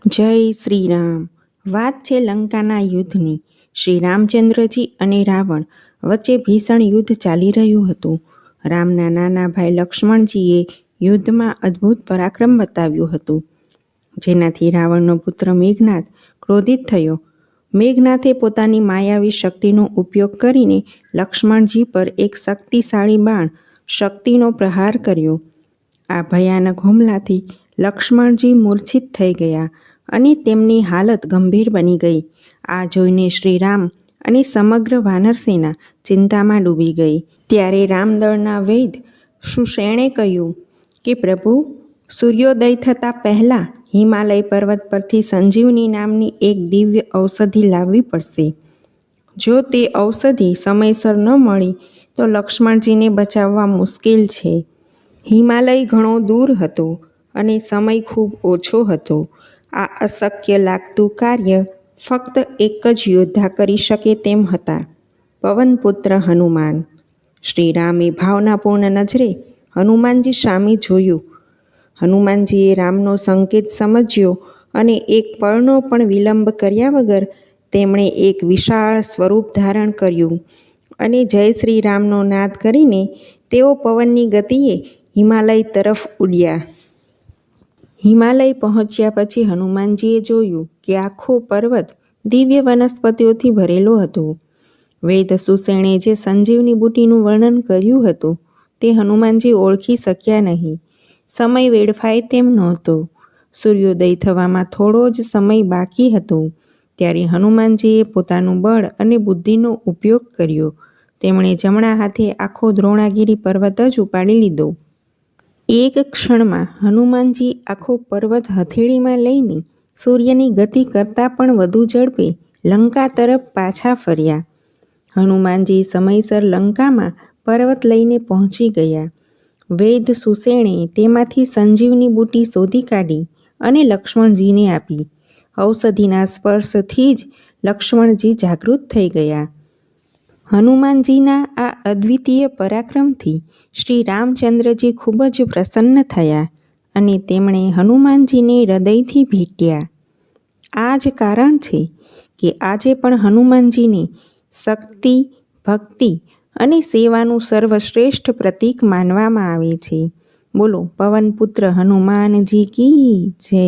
જય શ્રી રામ. વાત છે લંકાના યુદ્ધની. શ્રી રામચંદ્રજી અને રાવણ વચ્ચે ભીષણ યુદ્ધ ચાલી રહ્યું હતું. રામના નાના ભાઈ લક્ષ્મણજીએ યુદ્ધમાં અદ્ભુત પરાક્રમ બતાવ્યું હતું, જેનાથી રાવણનો પુત્ર મેઘનાદ ક્રોધિત થયો. મેઘનાથે પોતાની માયાવી શક્તિનો ઉપયોગ કરીને લક્ષ્મણજી પર એક શક્તિશાળી બાણ શક્તિનો પ્રહાર કર્યો. આ ભયાનક હુમલાથી લક્ષ્મણજી મૂર્છિત થઈ ગયા અને તેમની હાલત ગંભીર બની ગઈ. આ જોઈને શ્રીરામ અને સમગ્ર વાનર સેના ચિંતામાં ડૂબી ગઈ. ત્યારે રામદળના વૈદ્ય સુષેણે કહ્યું કે પ્રભુ, સૂર્યોદય થતાં પહેલાં હિમાલય પર્વત પરથી સંજીવની નામની એક દિવ્ય ઔષધિ લાવવી પડશે. જો તે ઔષધિ સમયસર ન મળી તો લક્ષ્મણજીને બચાવવા મુશ્કેલ છે. હિમાલય ઘણો દૂર હતો અને સમય ખૂબ ઓછો હતો. આ અશક્ય લાગતું કાર્ય ફક્ત એક જ યોદ્ધા કરી શકે તેમ હતા, પવનપુત્ર હનુમાન. શ્રીરામે ભાવનાપૂર્ણ નજરે હનુમાનજી સામે જોયું. હનુમાનજીએ રામનો સંકેત સમજ્યો અને એક પળનો પણ વિલંબ કર્યા વગર તેમણે એક વિશાળ સ્વરૂપ ધારણ કર્યું અને જય શ્રી રામનો નાદ કરીને તેઓ પવનની ગતિએ હિમાલય તરફ ઉડ્યા. હિમાલય પહોંચ્યા પછી હનુમાનજીએ જોયું કે આખો પર્વત દિવ્ય વનસ્પતિઓથી ભરેલો હતો. વૈદ્ય સુષેણે જે સંજીવની બુટીનું વર્ણન કર્યું હતું તે હનુમાનજી ઓળખી શક્યા નહીં. સમય વેડફાય તેમ નહોતો. સૂર્યોદય થવામાં થોડો જ સમય બાકી હતો. ત્યારે હનુમાનજીએ પોતાનું બળ અને બુદ્ધિનો ઉપયોગ કર્યો. તેમણે જમણા હાથે આખો દ્રોણાગિરી પર્વત જ ઉપાડી લીધો. એક ક્ષણમાં હનુમાનજી આખો પર્વત હથેળીમાં લઈને સૂર્યની ગતિ કરતાં પણ વધુ ઝડપે લંકા તરફ પાછા ફર્યા. હનુમાનજી સમયસર લંકામાં પર્વત લઈને પહોંચી ગયા. વૈદ્ય સુષેણે તેમાંથી સંજીવની બુટી શોધી કાઢી અને લક્ષ્મણજીને આપી. ઔષધિના સ્પર્શથી જ લક્ષ્મણજી જાગૃત થઈ ગયા. હનુમાનજીના આ અદ્વિતીય પરાક્રમથી શ્રી રામચંદ્રજી ખૂબ જ પ્રસન્ન થયા અને તેમણે હનુમાનજીને હૃદયથી ભેટ્યા. આ જ કારણ છે કે આજે પણ હનુમાનજીને શક્તિ, ભક્તિ અને સેવાનું સર્વશ્રેષ્ઠ પ્રતીક માનવામાં આવે છે. બોલો પવનપુત્ર હનુમાનજી કી જય.